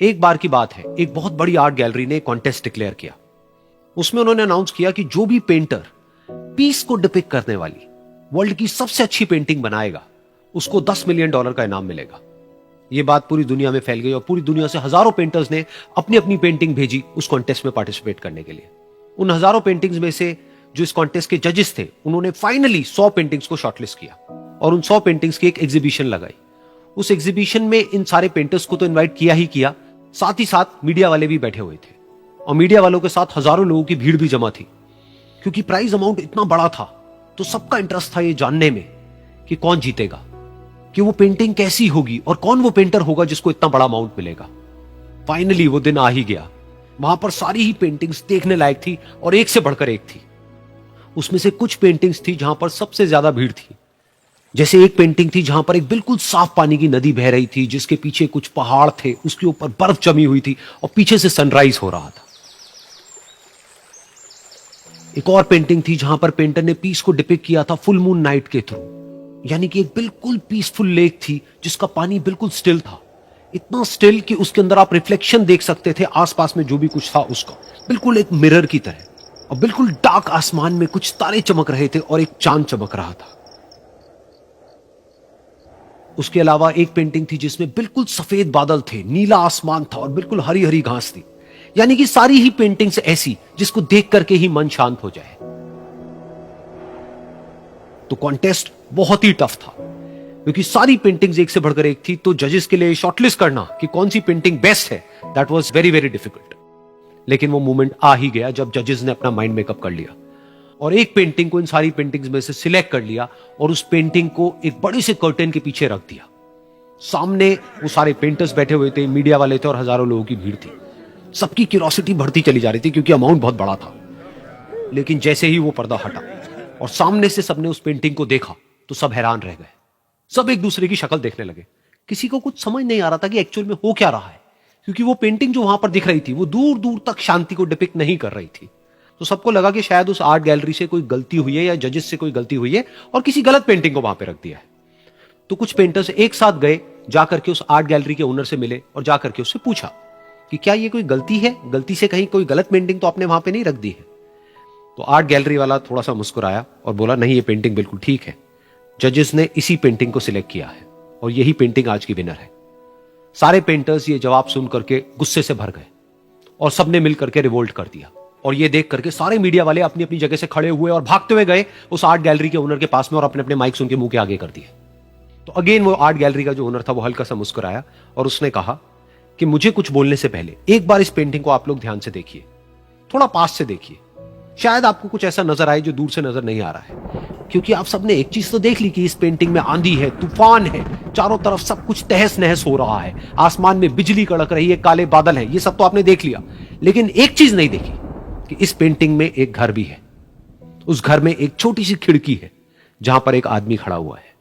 एक बार की बात है, एक बहुत बड़ी आर्ट गैलरी ने कॉन्टेस्ट डिक्लेयर किया। उसमें उन्होंने अनाउंस किया कि जो भी पेंटर पीस को डिपिक्ट करने वाली वर्ल्ड की सबसे अच्छी पेंटिंग बनाएगा उसको $10 मिलियन का इनाम मिलेगा। यह बात पूरी दुनिया में फैल गई और पूरी दुनिया से हजारों पेंटर्स ने अपनी अपनी पेंटिंग भेजी उस कॉन्टेस्ट में पार्टिसिपेट करने के लिए। उन हजारों पेंटिंग्स में से जो इस कॉन्टेस्ट के जजेस थे उन्होंने फाइनली 100 पेंटिंग्स को शॉर्टलिस्ट किया और उन 100 पेंटिंग्स की एक एग्जीबिशन लगाई। उस एग्जीबिशन में इन सारे पेंटर्स को तो इनवाइट किया ही किया, साथ ही साथ मीडिया वाले भी बैठे हुए थे और मीडिया वालों के साथ हजारों लोगों की भीड़ भी जमा थी। क्योंकि प्राइज अमाउंट इतना बड़ा था तो सबका इंटरेस्ट था ये जानने में कि कौन जीतेगा, कि वो पेंटिंग कैसी होगी और कौन वो पेंटर होगा जिसको इतना बड़ा अमाउंट मिलेगा। फाइनली वो दिन आ ही गया। वहां पर सारी ही पेंटिंग्स देखने लायक थी और एक से बढ़कर एक थी। उसमें से कुछ पेंटिंग्स थी जहां पर सबसे ज्यादा भीड़ थी। जैसे एक पेंटिंग थी जहां पर एक बिल्कुल साफ पानी की नदी बह रही थी, जिसके पीछे कुछ पहाड़ थे, उसके ऊपर बर्फ जमी हुई थी और पीछे से सनराइज हो रहा था। एक और पेंटिंग थी जहां पर पेंटर ने पीस को डिपिक्ट किया था फुल मून नाइट के थ्रू, यानी कि एक बिल्कुल पीसफुल लेक थी जिसका पानी बिल्कुल स्टिल था, इतना स्टिल कि उसके अंदर आप रिफ्लेक्शन देख सकते थे आसपास में जो भी कुछ था उसका, बिल्कुल एक मिरर की तरह। और बिल्कुल डार्क आसमान में कुछ तारे चमक रहे थे और एक चांद चमक रहा था। उसके अलावा एक पेंटिंग थी जिसमें बिल्कुल सफेद बादल थे, नीला आसमान था और बिल्कुल हरी हरी घास थी। यानी कि सारी ही पेंटिंग्स ऐसी जिसको देख करके ही मन शांत हो जाए। तो कॉन्टेस्ट बहुत ही टफ था क्योंकि सारी पेंटिंग्स एक से बढ़कर एक थी। तो जजेस के लिए शॉर्टलिस्ट करना कि कौन सी पेंटिंग बेस्ट है, that was very very difficult. लेकिन वो मोमेंट आ ही गया जब जजेस ने अपना माइंड मेकअप कर लिया और एक पेंटिंग को इन सारी पेंटिंग्स में से सिलेक्ट कर लिया और उस पेंटिंग को एक बड़े से कर्टेन के पीछे रख दिया। सामने वो सारे पेंटर्स बैठे हुए थे, मीडिया वाले थे और हजारों लोगों की भीड़ थी। सबकी क्यूरियोसिटी बढ़ती चली जा रही थी क्योंकि अमाउंट बहुत बड़ा था। लेकिन जैसे ही वो पर्दा हटा और सामने से सबने उस पेंटिंग को देखा तो सब हैरान रह गए। सब एक दूसरे की शक्ल देखने लगे। किसी को कुछ समझ नहीं आ रहा था कि एक्चुअल में हो क्या रहा है, क्योंकि वो पेंटिंग जो वहां पर दिख रही थी वो दूर दूर तक शांति को डिपिक्ट नहीं कर रही थी। तो सबको लगा कि शायद उस आर्ट गैलरी से कोई गलती हुई है या जजेस से कोई गलती हुई है और किसी गलत पेंटिंग को वहां पे रख दिया है। तो कुछ पेंटर्स एक साथ गए, जाकर के उस आर्ट गैलरी के ओनर से मिले और जाकर के उससे पूछा कि क्या ये कोई गलती है, गलती से कहीं कोई गलत पेंटिंग तो आपने वहां पे नहीं रख दी है। तो आर्ट गैलरी वाला थोड़ा सा मुस्कुराया और बोला, नहीं ये पेंटिंग बिल्कुल ठीक है, जजेस ने इसी पेंटिंग को सिलेक्ट किया है और यही पेंटिंग आज की विनर है। सारे पेंटर्स ये जवाब सुन करके गुस्से से भर गए और सबने मिल करके रिवोल्ट कर दिया। और ये देख करके सारे मीडिया वाले अपनी अपनी जगह से खड़े हुए और भागते हुए गए उस आर्ट गैलरी के ओनर के पास में और अपने अपने माइक्स उनके मुंह के आगे कर दिए। तो अगेन वो आर्ट गैलरी का जो ओनर था वो हल्का सा मुस्कुराया और उसने कहा कि मुझे कुछ बोलने से पहले एक बार इस पेंटिंग को आप लोग ध्यान से देखिए, थोड़ा पास से देखिए, शायद आपको कुछ ऐसा नजर आए जो दूर से नजर नहीं आ रहा है। क्योंकि आप सबने एक चीज तो देख ली कि इस पेंटिंग में आंधी है, तूफान है, चारों तरफ सब कुछ तहस नहस हो रहा है, आसमान में बिजली कड़क रही है, काले बादल हैं, ये सब तो आपने देख लिया। लेकिन एक चीज नहीं देखी कि इस पेंटिंग में एक घर भी है। उस घर में एक छोटी सी खिड़की है जहां पर एक आदमी खड़ा हुआ है।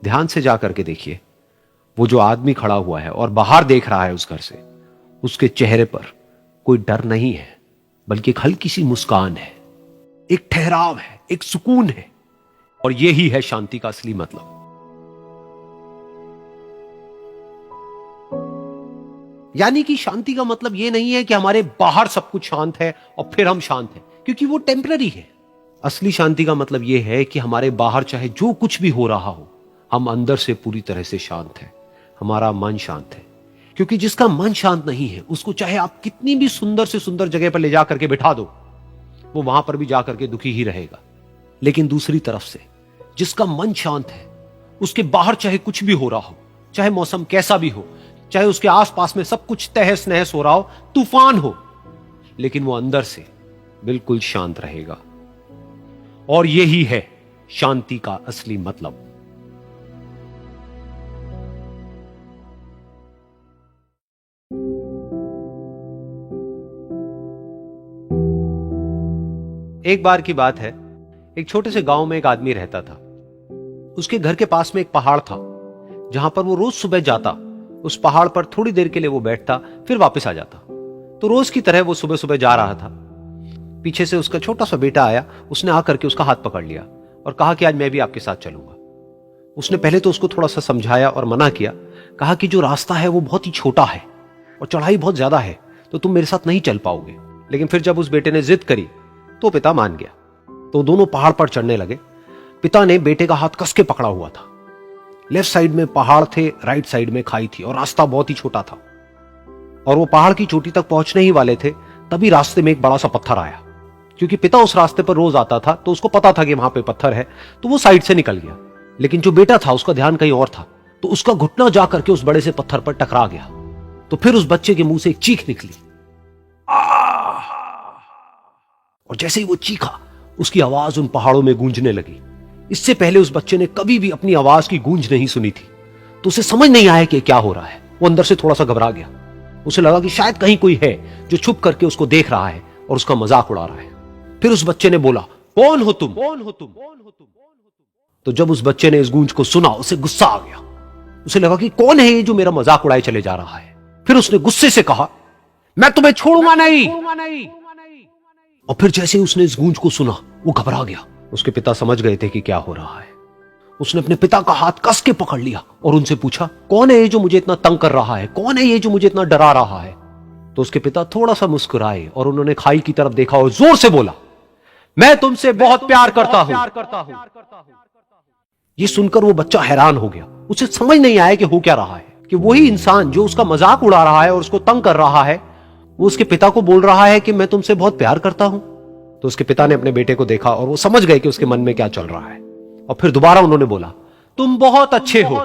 ध्यान से जाकर के देखिए, वो जो आदमी खड़ा हुआ है और बाहर देख रहा है उस घर से, उसके चेहरे पर कोई डर नहीं है बल्कि एक हल्की सी मुस्कान है, एक ठहराव है, एक सुकून है। और यही है शांति का असली मतलब। यानी कि शांति का मतलब यह नहीं है कि हमारे बाहर सब कुछ शांत है और फिर हम शांत हैं, क्योंकि वो टेम्पररी है। असली शांति का मतलब यह है कि हमारे बाहर चाहे जो कुछ भी हो रहा हो, हम अंदर से पूरी तरह से शांत हैं, हमारा मन शांत है। क्योंकि जिसका मन शांत नहीं है उसको चाहे आप कितनी भी सुंदर से सुंदर जगह पर ले जाकर के बिठा दो, वो वहां पर भी जाकर के दुखी ही रहेगा। लेकिन दूसरी तरफ से जिसका मन शांत है, उसके बाहर चाहे कुछ भी हो रहा हो, चाहे मौसम कैसा भी हो, चाहे उसके आसपास में सब कुछ तहस नहस हो रहा हो, तूफान हो, लेकिन वो अंदर से बिल्कुल शांत रहेगा। और यही है शांति का असली मतलब। एक बार की बात है, एक छोटे से गांव में एक आदमी रहता था। उसके घर के पास में एक पहाड़ था जहां पर वो रोज सुबह जाता, उस पहाड़ पर थोड़ी देर के लिए वो बैठता, फिर वापस आ जाता। तो रोज की तरह वो सुबह सुबह जा रहा था। पीछे से उसका छोटा सा बेटा आया, उसने आकर के उसका हाथ पकड़ लिया और कहा कि आज मैं भी आपके साथ चलूंगा। उसने पहले तो उसको थोड़ा सा समझाया और मना किया, कहा कि जो रास्ता है वो बहुत ही छोटा है और चढ़ाई बहुत ज्यादा है, तो तुम मेरे साथ नहीं चल पाओगे। लेकिन फिर जब उस बेटे ने जिद करी तो पिता मान गया। तो दोनों पहाड़ पर चढ़ने लगे। पिता ने बेटे का हाथ कस के पकड़ा हुआ था। लेफ्ट साइड में पहाड़ थे, राइट साइड में खाई थी और रास्ता बहुत ही छोटा था। और वो पहाड़ की चोटी तक पहुंचने ही वाले थे, तभी रास्ते में एक बड़ा सा पत्थर आया। क्योंकि पिता उस रास्ते पर रोज आता था तो उसको पता था कि वहां पे पत्थर है, तो वो साइड से निकल गया। लेकिन जो बेटा था उसका ध्यान कहीं और था, तो उसका घुटना जा करके उस बड़े से पत्थर पर टकरा गया। तो फिर उस बच्चे के मुंह से एक चीख निकली, और जैसे ही वो चीखा उसकी आवाज उन पहाड़ों में गूंजने लगी। इससे पहले उस बच्चे ने कभी भी अपनी आवाज की गूंज नहीं सुनी थी, तो उसे समझ नहीं आया कि क्या हो रहा है। वो अंदर से थोड़ा सा घबरा गया। उसे लगा कि शायद कहीं कोई है जो छुप करके उसको देख रहा है और उसका मजाक उड़ा रहा है। फिर उस बच्चे ने बोला, कौन हो तुम? कौन हो तुम? तो जब उस बच्चे ने इस गूंज को सुना, उसे गुस्सा आ गया। उसे लगा कि कौन है ये जो मेरा मजाक उड़ाए चले जा रहा है। फिर उसने गुस्से से कहा, मैं तुम्हें छोड़ूंगा नहीं। और फिर जैसे उसने इस गूंज को सुना, वो घबरा गया। उसके पिता समझ गए थे कि क्या हो रहा है। उसने अपने पिता का हाथ कस के पकड़ लिया और उनसे पूछा, कौन है ये जो मुझे इतना तंग कर रहा है? कौन है ये जो मुझे इतना डरा रहा है? तो उसके पिता थोड़ा सा मुस्कुराए और उन्होंने खाई की तरफ देखा और जोर से बोला, मैं तुमसे बहुत प्यार करता हूं। ये सुनकर वो बच्चा हैरान हो गया। उसे समझ नहीं आया कि हो क्या रहा है, कि वही इंसान जो उसका मजाक उड़ा रहा है और उसको तंग कर रहा है, वो उसके पिता को बोल रहा है कि मैं तुमसे बहुत प्यार करता हूं। तो उसके पिता ने अपने बेटे को देखा और वो समझ गए कि उसके मन में क्या चल रहा है। और फिर दोबारा उन्होंने बोला, तुम बहुत अच्छे हो।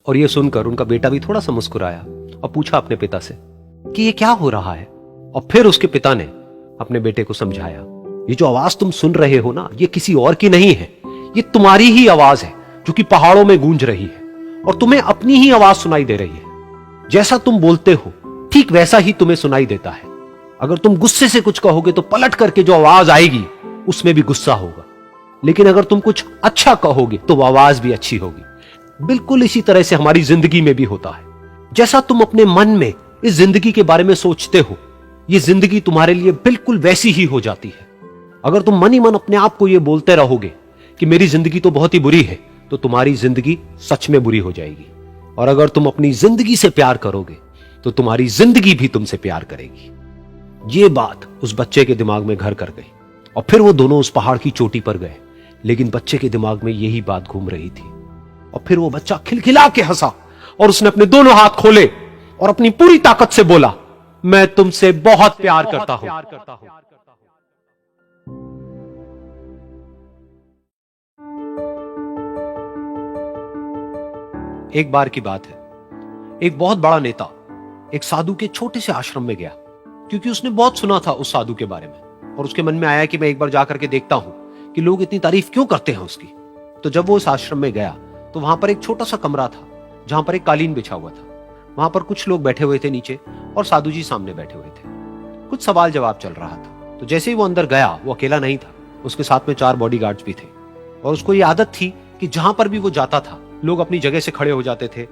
और ये सुनकर उनका बेटा भी थोड़ा सा मुस्कुराया और पूछा अपने पिता से कि ये क्या हो रहा है। और फिर उसके पिता ने अपने बेटे को समझाया, ये जो आवाज तुम सुन रहे हो ना, ये किसी और की नहीं है, ये तुम्हारी ही आवाज है जो कि पहाड़ों में गूंज रही है और तुम्हें अपनी ही आवाज सुनाई दे रही है। जैसा तुम बोलते हो ठीक वैसा ही तुम्हें सुनाई देता है। अगर तुम गुस्से से कुछ कहोगे तो पलट करके जो आवाज आएगी उसमें भी गुस्सा होगा, लेकिन अगर तुम कुछ अच्छा कहोगे तो वो आवाज भी अच्छी होगी। बिल्कुल इसी तरह से हमारी जिंदगी में भी होता है। जैसा तुम अपने मन में इस जिंदगी के बारे में सोचते हो, ये जिंदगी तुम्हारे लिए बिल्कुल वैसी ही हो जाती है। अगर तुम मन ही मन अपने आप को ये बोलते रहोगे कि मेरी जिंदगी तो बहुत ही बुरी है, तो तुम्हारी जिंदगी सच में बुरी हो जाएगी। और अगर तुम अपनी जिंदगी से प्यार करोगे तो तुम्हारी जिंदगी भी तुमसे प्यार करेगी। ये बात उस बच्चे के दिमाग में घर कर गई और फिर वो दोनों उस पहाड़ की चोटी पर गए। लेकिन बच्चे के दिमाग में यही बात घूम रही थी। और फिर वो बच्चा खिलखिला के हंसा और उसने अपने दोनों हाथ खोले और अपनी पूरी ताकत से बोला, मैं तुमसे बहुत प्यार करता हूं। एक बार की बात है, एक बहुत बड़ा नेता एक साधु के छोटे से आश्रम में गया, क्योंकि उसने बहुत सुना था उस साधु के बारे में और उसके मन में आया कि मैं एक बार जाकर के देखता हूं कि लोग इतनी तारीफ क्यों करते हैं उसकी। तो जब वो उस आश्रम में गया तो वहां पर एक छोटा सा कमरा था जहां पर एक कालीन बिछा हुआ था। वहां पर कुछ लोग बैठे हुए थे नीचे और साधु जी सामने बैठे हुए थे। कुछ सवाल जवाब चल रहा था। तो जैसे ही वो अंदर गया, वो अकेला नहीं था, उसके साथ में 4 बॉडीगार्ड्स भी थे। और उसको ये आदत थी कि जहां पर भी वो जाता था लोग अपनी जगह से खड़े हो जाते थे,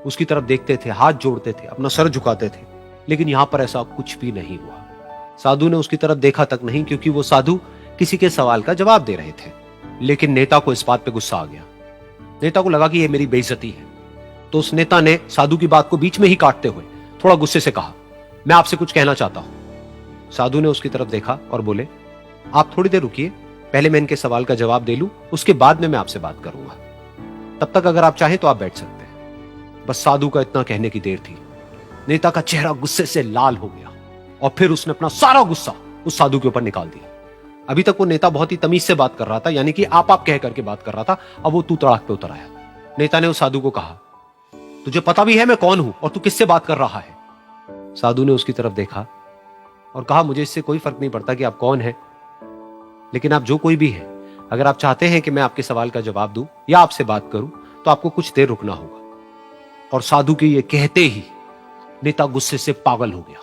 उसकी तरफ देखते थे, हाथ जोड़ते थे, अपना सर झुकाते थे। लेकिन यहां पर ऐसा कुछ भी नहीं हुआ। साधु ने उसकी तरफ देखा तक नहीं, क्योंकि वो साधु किसी के सवाल का जवाब दे रहे थे। लेकिन नेता को इस बात पे गुस्सा आ गया। नेता को लगा कि ये मेरी बेइज्जती है। तो उस नेता ने साधु की बात को बीच में ही काटते हुए थोड़ा गुस्से से कहा, मैं आपसे कुछ कहना चाहता हूं। साधु ने उसकी तरफ देखा और बोले, आप थोड़ी देर रुकिए, पहले मैं इनके सवाल का जवाब दे लूं, उसके बाद में मैं आपसे बात करूंगा। तब तक अगर आप चाहें तो आप बैठ सकते हैं। बस साधु का इतना कहने की देर थी। नेता का चेहरा गुस्से से लाल हो गया और फिर उसने अपना सारा गुस्सा उस साधु के ऊपर निकाल दिया। अभी तक वो नेता बहुत ही तमीज से बात कर रहा था, यानी कि आप कह करके बात कर रहा था। अब वो तू तड़ाक पे उतर आया। नेता ने उस साधु को कहा, तुझे पता भी है मैं कौन हूं और तू किससे बात कर रहा है? साधु ने उसकी तरफ देखा और कहा, मुझे इससे कोई फर्क नहीं पड़ता कि आप कौन हैं, लेकिन आप जो कोई भी हैं, अगर आप चाहते हैं कि मैं आपके सवाल का जवाब दूं या आपसे बात करूं तो आपको कुछ देर रुकना होगा। और साधु के ये कहते ही नेता गुस्से से पागल हो गया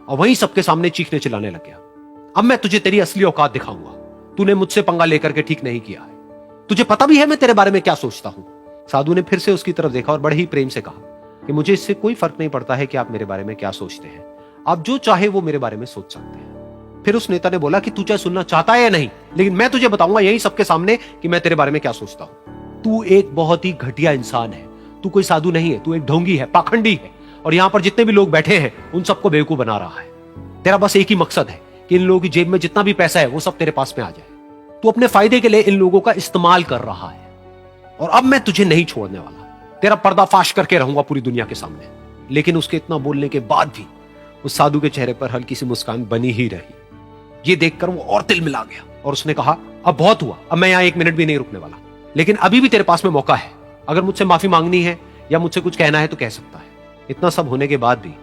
और वहीं सबके सामने चीखने चिल्लाने लग गया, अब मैं तुझे तेरी असली औकात दिखाऊंगा। तूने मुझसे पंगा लेकर के ठीक नहीं किया है। तुझे पता भी है मैं तेरे बारे में क्या सोचता हूं। साधु ने फिर से उसकी तरफ देखा और बड़े ही प्रेम से कहा कि मुझे इससे कोई फर्क नहीं पड़ता है कि आप मेरे बारे में क्या सोचते हैं। आप जो चाहे वो मेरे बारे में सोच सकते हैं। फिर उस नेता ने बोला कि तू चाहे सुनना चाहता है या नहीं, लेकिन मैं तुझे बताऊंगा यही सबके सामने कि मैं तेरे बारे में क्या सोचता हूं। तू एक बहुत ही घटिया इंसान है। तू कोई साधु नहीं है, तू एक ढोंगी है, पाखंडी है, और यहां पर जितने भी लोग बैठे हैं उन सबको बेवकूफ बना रहा है। तेरा बस एक ही मकसद है कि इन लोगों की जेब में जितना भी पैसा है वो सब तेरे पास में आ जाए। तू अपने फायदे के लिए इन लोगों का इस्तेमाल कर रहा है, और अब मैं तुझे नहीं छोड़ने वाला। तेरा पर्दाफाश करके रहूंगा पूरी दुनिया के सामने। लेकिन उसके इतना बोलने के बाद भी उस साधु के चेहरे पर हल्की सी मुस्कान बनी ही रही। ये देखकर वो और तिल मिला गया और उसने कहा, अब बहुत हुआ, अब मैं यहां एक मिनट भी नहीं रुकने वाला। लेकिन अभी भी तेरे पास में मौका है, अगर मुझसे माफी मांगनी है या मुझसे कुछ कहना है तो कह सकता है। इतना सब होने के बाद भी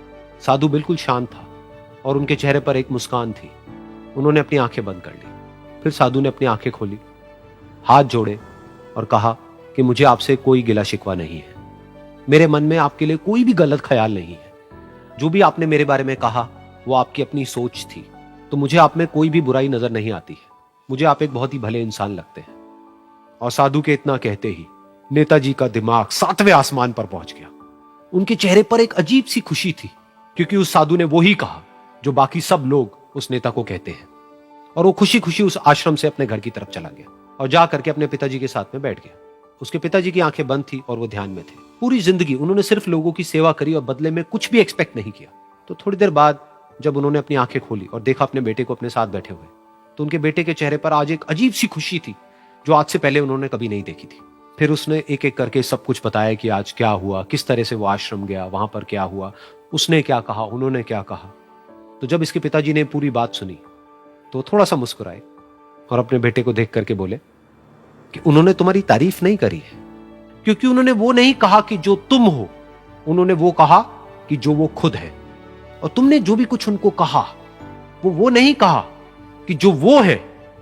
साधु बिल्कुल शांत था और उनके चेहरे पर एक मुस्कान थी। उन्होंने अपनी आंखें बंद कर ली। फिर साधु ने अपनी आंखें खोली, हाथ जोड़े और कहा कि मुझे आपसे कोई गिला शिकवा नहीं है। मेरे मन में आपके लिए कोई भी गलत ख्याल नहीं है। जो भी आपने मेरे बारे में कहा वो आपकी अपनी सोच थी, तो मुझे आप में कोई भी बुराई नजर नहीं आती है। मुझे आप एक बहुत ही भले इंसान लगते हैं। और साधु के इतना कहते ही नेताजी का दिमाग 7वें आसमान पर पहुंच गया। उनके चेहरे पर एक अजीब सी खुशी थी, क्योंकि उस साधु ने वो ही कहा जो बाकी सब लोग उस नेता को कहते हैं। और वो खुशी खुशी उस आश्रम से अपने घर की तरफ चला गया और जा करके अपने पिताजी के साथ में बैठ गया। उसके पिताजी की आंखें बंद थी और वो ध्यान में थे। पूरी जिंदगी उन्होंने सिर्फ लोगों की सेवा करी और बदले में कुछ भी एक्सपेक्ट नहीं किया। तो थोड़ी देर बाद जब उन्होंने अपनी आंखें खोली और देखा अपने बेटे को अपने साथ बैठे हुए, तो उनके बेटे के चेहरे पर आज एक अजीब सी खुशी थी जो आज से पहले उन्होंने कभी नहीं देखी थी। फिर उसने एक एक करके सब कुछ बताया कि आज क्या हुआ, किस तरह से वो आश्रम गया, वहां पर क्या हुआ, उसने क्या कहा, उन्होंने क्या कहा। तो जब इसके पिताजी ने पूरी बात सुनी तो थोड़ा सा मुस्कुराए और अपने बेटे को देख करके बोले कि उन्होंने तुम्हारी तारीफ नहीं करी है, क्योंकि उन्होंने वो नहीं कहा कि जो तुम हो, उन्होंने वो कहा कि जो वो खुद है। और तुमने जो भी कुछ उनको कहा वो नहीं कहा कि जो वो है,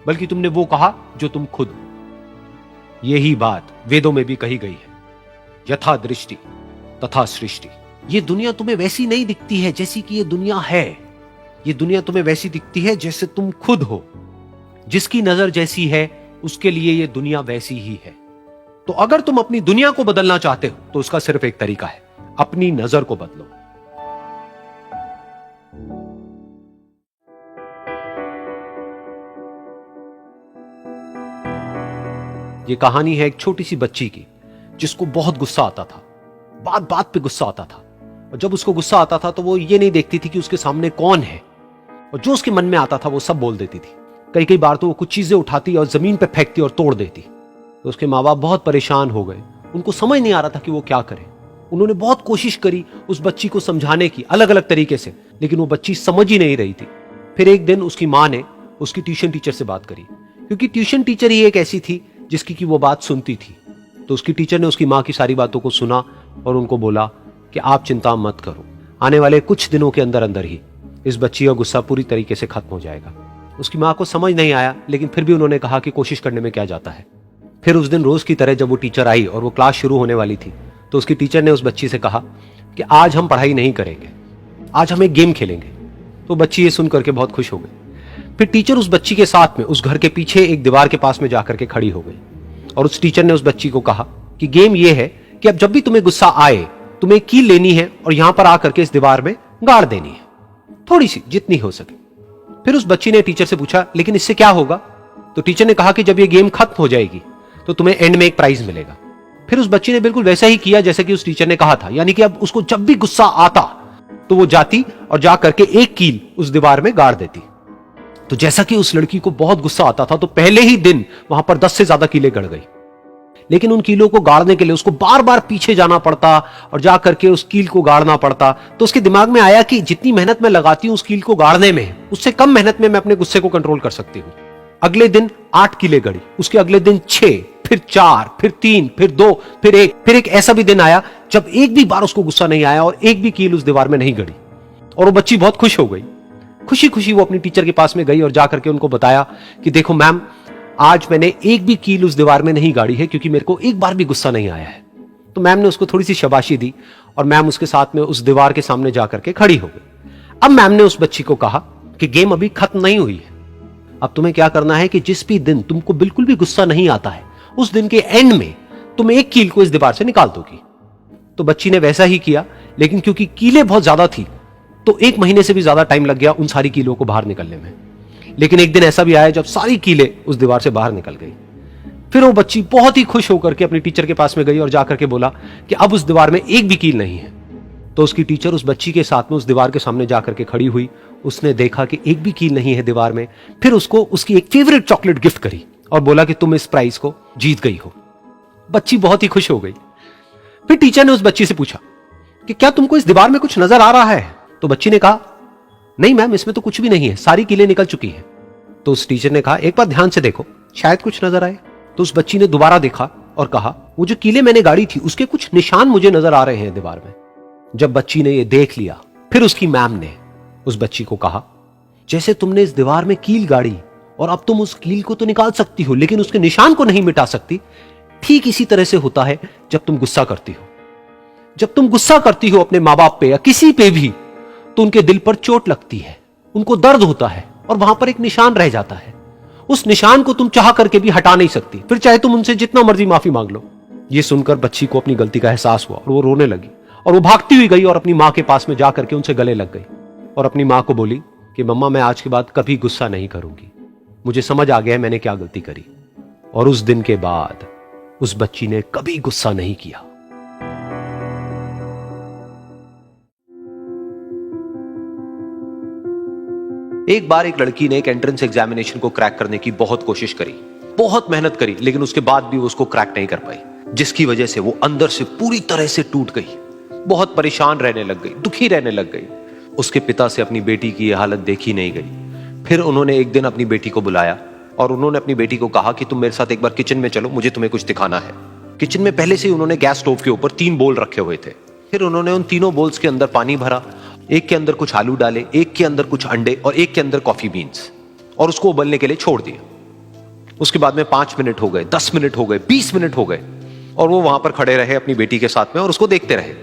बल्कि तुमने वो कहा जो तुम खुद हो। यही बात वेदों में भी कही गई है, यथा दृष्टि तथा सृष्टि। ये दुनिया तुम्हें वैसी नहीं दिखती है जैसी कि ये दुनिया है। ये दुनिया तुम्हें वैसी दिखती है जैसे तुम खुद हो। जिसकी नजर जैसी है उसके लिए ये दुनिया वैसी ही है। तो अगर तुम अपनी दुनिया को बदलना चाहते हो तो उसका सिर्फ एक तरीका है, अपनी नजर को बदलो। ये कहानी है एक छोटी सी बच्ची की जिसको बहुत गुस्सा आता था, बात बात पे गुस्सा आता था। और जब उसको गुस्सा आता था तो वो ये नहीं देखती थी कि उसके सामने कौन है, और जो उसके मन में आता था वो सब बोल देती थी। कई कई बार तो वो कुछ चीजें उठाती और जमीन पे फेंकती और तोड़ देती। तो उसके माँ बाप बहुत परेशान हो गए, उनको समझ नहीं आ रहा था कि वो क्या करें। उन्होंने बहुत कोशिश करी उस बच्ची को समझाने की अलग अलग तरीके से, लेकिन वो बच्ची समझ ही नहीं रही थी। फिर एक दिन उसकी माँ ने उसकी ट्यूशन टीचर से बात करी, क्योंकि ट्यूशन टीचर ही एक ऐसी थी जिसकी कि वो बात सुनती थी। तो उसकी टीचर ने उसकी माँ की सारी बातों को सुना और उनको बोला कि आप चिंता मत करो, आने वाले कुछ दिनों के अंदर अंदर ही इस बच्ची का गुस्सा पूरी तरीके से खत्म हो जाएगा। उसकी माँ को समझ नहीं आया, लेकिन फिर भी उन्होंने कहा कि कोशिश करने में क्या जाता है। फिर उस दिन रोज की तरह जब वो टीचर आई और वो क्लास शुरू होने वाली थी, तो उसकी टीचर ने उस बच्ची से कहा कि आज हम पढ़ाई नहीं करेंगे, आज हम एक गेम खेलेंगे। तो बच्ची ये सुन करके बहुत खुश हो गई। फिर टीचर उस बच्ची के साथ में उस घर के पीछे एक दीवार के पास में जाकर के खड़ी हो गई और उस टीचर ने उस बच्ची को कहा कि गेम ये है कि अब जब भी तुम्हें गुस्सा आए तुम्हें कील लेनी है और यहां पर आकर के इस दीवार में गाड़ देनी है, थोड़ी सी, जितनी हो सके। फिर उस बच्ची ने टीचर से पूछा लेकिन इससे क्या होगा? तो टीचर ने कहा कि जब ये गेम खत्म हो जाएगी तो तुम्हें एंड में एक प्राइज मिलेगा। फिर उस बच्ची ने बिल्कुल वैसा ही किया जैसे कि उस टीचर ने कहा था, यानी कि अब उसको जब भी गुस्सा आता तो वो जाती और जा करके एक कील उस दीवार में गाड़ देती। तो जैसा कि उस लड़की को बहुत गुस्सा आता था तो पहले ही दिन वहां पर 10 से ज्यादा कीलें गड़ गई। लेकिन उन कीलों को गाड़ने के लिए उसको बार बार पीछे जाना पड़ता और जा करके उस कील को गाड़ना पड़ता। तो उसके दिमाग में आया कि जितनी मेहनत मैं लगाती हूं उस कील को गाड़ने में, उससे कम मेहनत में मैं अपने गुस्से को कंट्रोल कर सकती हूं। अगले दिन 8 कीलें गड़ी, उसके अगले दिन 6, फिर 4, फिर 3, फिर 2, फिर 1। फिर एक ऐसा भी दिन आया जब एक भी बार उसको गुस्सा नहीं आया और एक भी कील उस दीवार में नहीं गड़ी। और वो बच्ची बहुत खुश हो गई। खुशी खुशी वो अपनी टीचर के पास में गई और जाकर के उनको बताया कि देखो मैम, आज मैंने एक भी कील उस दीवार में नहीं गाड़ी है क्योंकि मेरे को एक बार भी गुस्सा नहीं आया है। तो मैम ने उसको थोड़ी सी शाबाशी दी और मैम उसके साथ में उस दीवार के सामने जाकर के खड़ी हो गई। अब मैम ने उस बच्ची को कहा कि गेम अभी खत्म नहीं हुई है, अब तुम्हें क्या करना है कि जिस भी दिन तुमको बिल्कुल भी गुस्सा नहीं आता है उस दिन के एंड में तुम एक कील को इस दीवार से निकाल दोगी। तो बच्ची ने वैसा ही किया, लेकिन क्योंकि कीलें बहुत ज्यादा थी तो 1 महीने से भी ज्यादा टाइम लग गया उन सारी कीलों को बाहर निकलने में। लेकिन एक दिन ऐसा भी आया जब सारी कीलें उस दीवार से बाहर निकल गई। फिर वो बच्ची बहुत ही खुश होकर के अपनी टीचर के पास में गई और जाकर के बोला कि अब उस दीवार में एक भी कील नहीं है। तो उसकी टीचर उस बच्ची के साथ में उस दीवार के सामने जाकर के खड़ी हुई। उसने देखा कि एक भी कील नहीं है दीवार में। फिर उसको उसकी एक फेवरेट चॉकलेट गिफ्ट करी और बोला कि तुम इस प्राइज को जीत गई हो। बच्ची बहुत ही खुश हो गई। फिर टीचर ने उस बच्ची से पूछा कि क्या तुमको इस दीवार में कुछ नजर आ रहा है? तो बच्ची ने कहा, नहीं मैम, इसमें तो कुछ भी नहीं है, सारी कीलें निकल चुकी हैं। तो उस टीचर ने कहा, एक बार ध्यान से देखो, शायद कुछ नजर आए। तो उस बच्ची ने दोबारा देखा और कहा, वो जो कीलें मैंने गाड़ी थी उसके कुछ निशान मुझे नजर आ रहे हैं दीवार में। जब बच्ची ने ये देख लिया, फिर उसकी मैम ने उस बच्ची को कहा, जैसे तुमने इस दीवार में कील गाड़ी और अब तुम उस कील को तो निकाल सकती हो लेकिन उसके निशान को नहीं मिटा सकती, ठीक इसी तरह से होता है जब तुम गुस्सा करती हो। जब तुम गुस्सा करती हो अपने माँ बाप पे या किसी पे भी, तो उनके दिल पर चोट लगती है, उनको दर्द होता है और वहां पर एक निशान रह जाता है। उस निशान को तुम चाह करके भी हटा नहीं सकती, फिर चाहे तुम उनसे जितना मर्जी माफी मांग लो। ये सुनकर बच्ची को अपनी गलती का एहसास हुआ और वो रोने लगी और वो भागती हुई गई और अपनी माँ के पास में जाकर के उनसे गले लग गई और अपनी माँ को बोली कि मम्मा, मैं आज के बाद कभी गुस्सा नहीं करूंगी, मुझे समझ आ गया है मैंने क्या गलती करी। और उस दिन के बाद उस बच्ची ने कभी गुस्सा नहीं किया। एक बार एक लड़की ने एक एंट्रेंस एग्जामिनेशन को क्रैक करने की बहुत कोशिश करी, बहुत मेहनत करी, लेकिन उसके बाद भी वो उसको क्रैक नहीं कर पाई, जिसकी वजह से वो अंदर से पूरी तरह से टूट गई, बहुत परेशान रहने लग गई, दुखी रहने लग गई। उसके पिता से अपनी बेटी की यह हालत देखी नहीं गई। फिर उन्होंने एक दिन अपनी बेटी को बुलाया और उन्होंने अपनी बेटी को कहा कि तुम मेरे साथ एक बार किचन में चलो, मुझे तुम्हें कुछ दिखाना है। किचन में पहले से ही उन्होंने गैस स्टोव के ऊपर 3 बोल रखे हुए थे। फिर उन्होंने उन तीनों बोल्स के अंदर पानी भरा, एक के अंदर कुछ आलू डाले, एक के अंदर कुछ अंडे और एक के अंदर कॉफी बीन्स, और उसको उबलने के लिए छोड़ दिया। उसके बाद में 5 मिनट हो गए, 10 मिनट हो गए, 20 मिनट हो गए और वो वहां पर खड़े रहे अपनी बेटी के साथ में और उसको देखते रहे।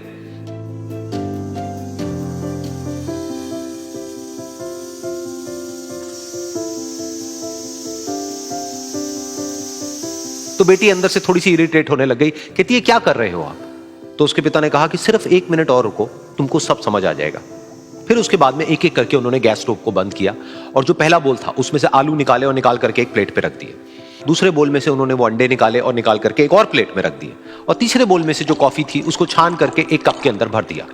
तो बेटी अंदर से थोड़ी सी इरिटेट होने लग गई, कहती है क्या कर रहे हो आप? तो उसके पिता ने कहा कि सिर्फ 1 मिनट और रुको, तुमको सब समझ आ जाएगा। फिर उसके बाद में एक एक करके उन्होंने गैस स्टोव को बंद किया और जो पहला बोल था उसमें से आलू निकाले और निकाल करके एक प्लेट पे रख दिए। दूसरे बोल में से उन्होंने वो अंडे निकाले और निकाल करके एक और प्लेट में रख दिए और तीसरे बोल में से जो कॉफी थी उसको छान करके एक कप के अंदर भर दिया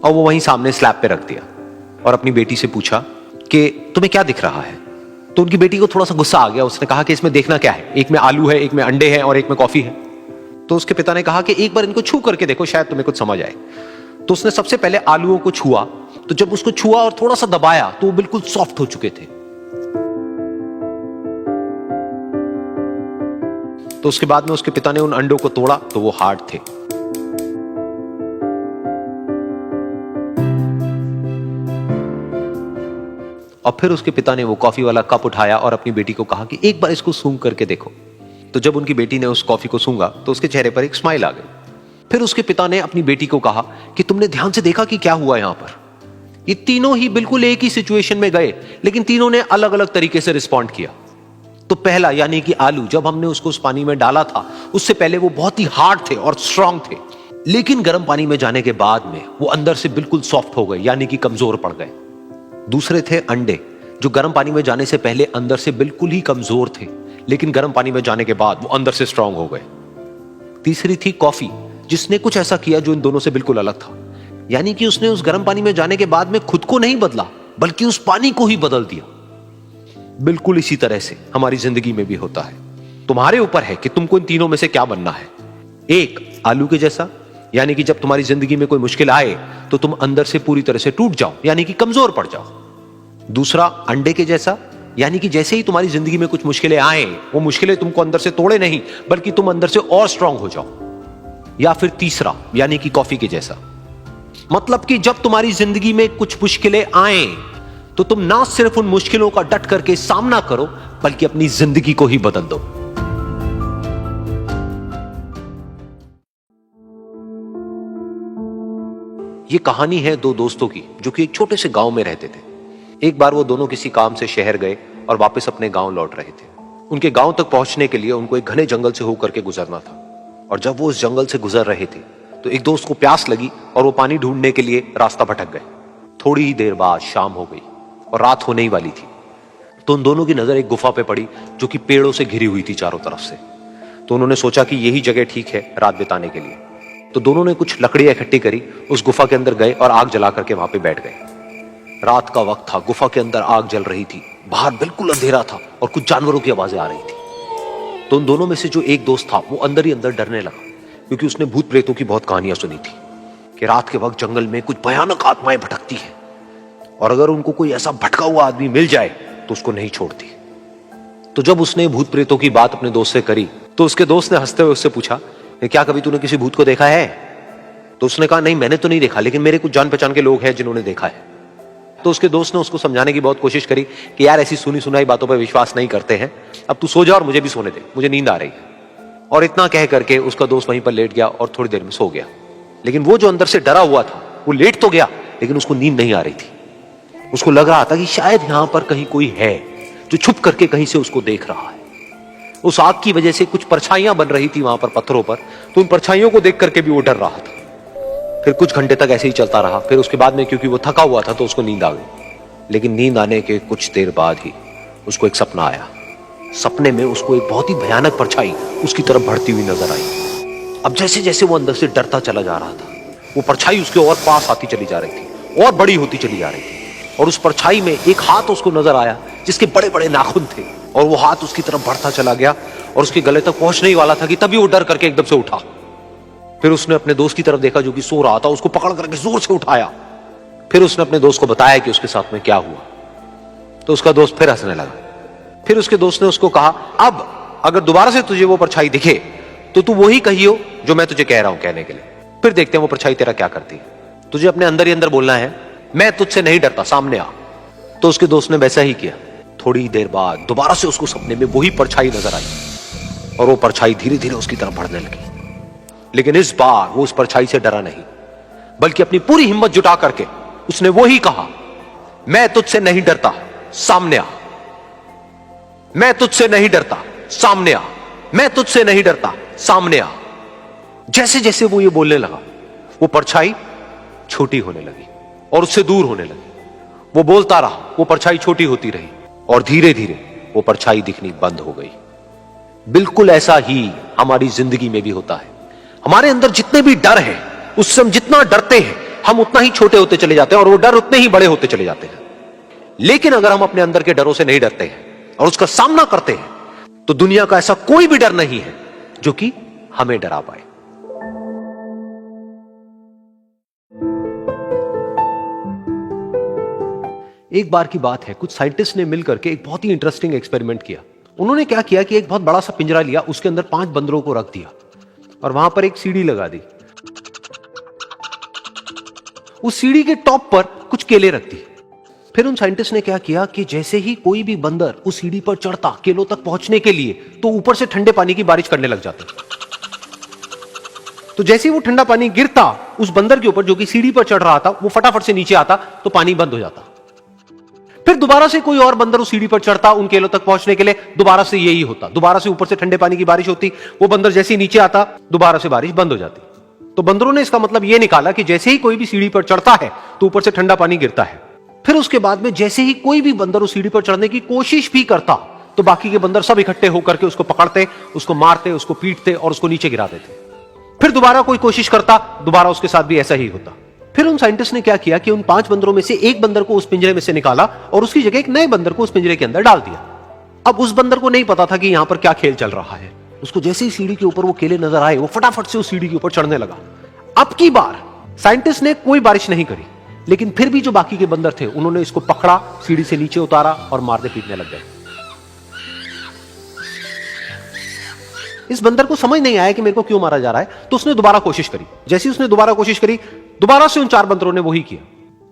और वो वहीं सामने स्लैब पे रख दिया और अपनी बेटी से पूछा कि तुम्हें क्या दिख रहा है? तो उनकी बेटी को थोड़ा सा गुस्सा आ गया। उसने कहा कि इसमें देखना क्या है, एक में आलू है, एक में अंडे हैं और एक में कॉफी है। तो उसके पिता ने कहा कि एक बार इनको छू करके देखो, शायद तुम्हें कुछ समझ आए। तो उसने सबसे पहले आलूओं को छुआ, तो जब उसको छुआ और थोड़ा सा दबाया तो वो बिल्कुल सॉफ्ट हो चुके थे। तो उसके बाद में उसके पिता ने उन अंडों को तोड़ा तो वो हार्ड थे। और फिर उसके पिता ने वो कॉफी वाला कप उठाया और अपनी बेटी को कहा कि एक बार इसको सूंघ करके देखो। तो जब उनकी बेटी ने उस कॉफी को सूंघा तो उसके चेहरे पर एक स्माइल आ गई। फिर उसके पिता ने अपनी बेटी को कहा कि तुमने ध्यान से देखा कि क्या हुआ यहां पर? ये तीनों ही बिल्कुल एक ही सिचुएशन में गए, लेकिन तीनों ने अलग अलग तरीके से रिस्पॉन्ड किया। तो पहला यानी कि आलू, जब हमने उसको उस पानी में डाला था उससे पहले वो बहुत ही हार्ड थे और स्ट्रांग थे, लेकिन गर्म पानी में जाने के बाद में वो अंदर से बिल्कुल सॉफ्ट हो गए, यानी कि कमजोर पड़ गए। दूसरे थे अंडे, जो गर्म पानी में जाने से पहले अंदर से बिल्कुल ही कमजोर थे, लेकिन गर्म पानी में जाने के बाद वो अंदर से स्ट्रांग हो गए। तीसरी थी कॉफी, जिसने कुछ ऐसा किया जो इन दोनों से बिल्कुल अलग था, यानी कि उसने उस गर्म पानी में जाने के बाद में खुद को नहीं बदला बल्कि उस पानी को ही बदल दिया। बिल्कुल इसी तरह से हमारी जिंदगी में भी होता है। तुम्हारे ऊपर है कि तुमको इन तीनों में से क्या बनना है। एक, आलू के जैसा, यानी कि जब तुम्हारी जिंदगी में कोई मुश्किल आए तो तुम अंदर से पूरी तरह से टूट जाओ, यानी कि कमजोर पड़ जाओ। दूसरा, अंडे के जैसा, यानी कि जैसे ही तुम्हारी जिंदगी में कुछ मुश्किलें आए, वो मुश्किलें तुमको अंदर से तोड़े नहीं बल्कि तुम अंदर से और स्ट्रांग हो जाओ। या फिर तीसरा, यानी कि कॉफी के जैसा, मतलब कि जब तुम्हारी जिंदगी में कुछ मुश्किलें आए तो तुम ना सिर्फ उन मुश्किलों का डट करके सामना करो बल्कि अपनी जिंदगी को ही बदल दो। ये कहानी है 2 दोस्तों की जो कि एक छोटे से गांव में रहते थे। एक बार वो दोनों किसी काम से शहर गए और वापस अपने गांव लौट रहे थे। उनके गांव तक पहुंचने के लिए उनको एक घने जंगल से होकर के गुजरना था और जब वो उस जंगल से गुजर रहे थे तो एक दोस्त को प्यास लगी और वो पानी ढूंढने के लिए रास्ता भटक गए। थोड़ी ही देर बाद शाम हो गई और रात होने ही वाली थी। तो उन दोनों की नजर एक गुफा पे पड़ी जो कि पेड़ों से घिरी हुई थी चारों तरफ से। तो उन्होंने सोचा कि यही जगह ठीक है रात बिताने के लिए। तो दोनों ने कुछ लकड़ियां इकट्ठी करी, उस गुफा के अंदर गए और आग जला करके वहां पे बैठ गए। रात का वक्त था, गुफा के अंदर आग जल रही थी, बाहर बिल्कुल अंधेरा था और कुछ जानवरों की आवाजें आ रही थी। तो उन दोनों में से जो एक दोस्त था वो अंदर ही अंदर डरने लगा, क्योंकि उसने भूत प्रेतों की बहुत कहानियां सुनी थी कि रात के वक्त जंगल में कुछ भयानक आत्माएं भटकती हैं और अगर उनको कोई ऐसा भटका हुआ आदमी मिल जाए तो उसको नहीं छोड़ती। तो जब उसने भूत प्रेतों की बात अपने दोस्त से करी तो उसके दोस्त ने हंसते हुए उससे पूछा, क्या कभी तूने किसी भूत को देखा है? तो उसने कहा, नहीं मैंने तो नहीं देखा, लेकिन मेरे कुछ जान पहचान के लोग हैं जिन्होंने देखा है। तो उसके दोस्त ने उसको समझाने की बहुत कोशिश करी कि यार ऐसी सुनी सुनाई बातों पर विश्वास नहीं करते हैं, अब तू सो जा और मुझे भी सोने दे, मुझे नींद आ रही है। और इतना कह करके उसका दोस्त वहीं पर लेट गया और थोड़ी देर में सो गया। लेकिन वो जो अंदर से डरा हुआ था वो लेट तो गया, लेकिन उसको नींद नहीं आ रही थी। उसको लग रहा था कि शायद यहां पर कहीं कोई है जो छुप करके कहीं से उसको देख रहा है। उस आग की वजह से कुछ परछाइयां बन रही थी वहां पर पत्थरों पर, तो उन परछाइयों को देख करके भी वो डर रहा था। फिर कुछ घंटे तक ऐसे ही चलता रहा। फिर उसके बाद में क्योंकि वो थका हुआ था तो उसको नींद आ गई। लेकिन नींद आने के कुछ देर बाद ही उसको एक सपना आया। सपने में उसको एक बहुत ही भयानक परछाई उसकी तरफ बढ़ती हुई नजर आई। अब जैसे जैसे वो अंदर से डरता चला जा रहा था, वो परछाई उसके और पास आती चली जा रही थी और बड़ी होती चली जा रही थी। और उस परछाई में एक हाथ उसको नजर आया जिसके बड़े बड़े नाखून थे, और वो हाथ उसकी तरफ बढ़ता चला गया और उसके गले तक पहुंचने ही वाला था कि तभी वो डर करके एकदम से उठा। फिर उसने अपने दोस्त की तरफ देखा जो कि सो रहा था, उसको पकड़ करके जोर से उठाया। फिर उसने अपने दोस्त को बताया कि उसके साथ में क्या हुआ। तो उसका दोस्त फिर हंसने लगा। फिर उसके दोस्त ने उसको कहा, अब अगर दोबारा से तुझे वो परछाई दिखे तो तू वही कहियो जो मैं तुझे कह रहा हूं कहने के लिए, फिर देखते हैं वो परछाई तेरा क्या करती है। तुझे अपने अंदर ही अंदर बोलना है, मैं तुझसे नहीं डरता, सामने आ। तो उसके दोस्त ने वैसा ही किया। थोड़ी देर बाद दोबारा से उसको सपने में वही परछाई नजर आई और वो परछाई धीरे धीरे उसकी तरफ बढ़ने लगी। लेकिन इस बार वो उस परछाई से डरा नहीं, बल्कि अपनी पूरी हिम्मत जुटा करके उसने वो ही कहा, मैं तुझसे नहीं डरता, सामने आ। मैं तुझसे नहीं डरता, सामने आ। मैं तुझसे नहीं डरता, सामने आ। जैसे जैसे वो ये बोलने लगा, वो परछाई छोटी होने लगी और उससे दूर होने लगी। वो बोलता रहा, वो परछाई छोटी होती रही और धीरे धीरे वो परछाई दिखनी बंद हो गई। बिल्कुल ऐसा ही हमारी जिंदगी में भी होता है। हमारे अंदर जितने भी डर है, उससे हम जितना डरते हैं हम उतना ही छोटे होते चले जाते हैं और वो डर उतने ही बड़े होते चले जाते हैं। लेकिन अगर हम अपने अंदर के डरों से नहीं डरते हैं और उसका सामना करते हैं तो दुनिया का ऐसा कोई भी डर नहीं है जो कि हमें डरा पाए। एक बार की बात है, कुछ साइंटिस्ट ने मिलकर के एक बहुत ही इंटरेस्टिंग एक्सपेरिमेंट किया। उन्होंने क्या किया कि एक बहुत बड़ा सा पिंजरा लिया, उसके अंदर 5 बंदरों को रख दिया और वहां पर एक सीढ़ी लगा दी। उस सीढ़ी के टॉप पर कुछ केले रख दी। फिर उन साइंटिस्ट ने क्या किया कि जैसे ही कोई भी बंदर उस सीढ़ी पर चढ़ता केलों तक पहुंचने के लिए, तो ऊपर से ठंडे पानी की बारिश करने लग जाते। तो जैसे ही वो ठंडा पानी गिरता उस बंदर के ऊपर जो कि सीढ़ी पर चढ़ रहा था, वो फटाफट से नीचे आता तो पानी बंद हो जाता। फिर दोबारा से कोई और बंदर उस सीढ़ी पर चढ़ता उन केलों तक पहुंचने के लिए, दोबारा से यही होता। दोबारा से ऊपर से ठंडे पानी की बारिश होती, वो बंदर जैसे ही नीचे आता दोबारा से बारिश बंद हो जाती। तो बंदरों ने इसका मतलब यह निकाला कि जैसे ही कोई भी सीढ़ी पर चढ़ता है तो ऊपर से ठंडा पानी गिरता है। फिर उसके बाद में जैसे ही कोई भी बंदर उस सीढ़ी पर चढ़ने की कोशिश भी करता तो बाकी के बंदर सब इकट्ठे होकर के उसको पकड़ते, उसको मारते, उसको पीटते और उसको नीचे गिरा देते। फिर दोबारा कोई कोशिश करता, दोबारा उसके साथ भी ऐसा ही होता। फिर उन साइंटिस्ट ने क्या किया कि उन 5 बंदरों में से एक बंदर को उस पिंजरे में से निकाला और उसकी जगह एक नए बंदर को उस पिंजरे के अंदर डाल दिया। अब उस बंदर को नहीं पता था कि यहां पर क्या खेल चल रहा है। उसको जैसे ही सीढ़ी के ऊपर वो केले नजर आए, वो फटाफट से उस सीढ़ी के ऊपर चढ़ने लगा। अब की बार साइंटिस्ट ने कोई बारिश नहीं करी, लेकिन फिर भी जो बाकी के बंदर थे उन्होंने इसको पकड़ा, सीढ़ी से नीचे उतारा और मारने पीटने लग गए। इस बंदर को समझ नहीं आया कि मेरे को क्यों मारा जा रहा है, तो उसने दोबारा कोशिश करी। जैसे ही उसने दोबारा कोशिश करी, दोबारा से उन 4 बंदरों ने वही किया।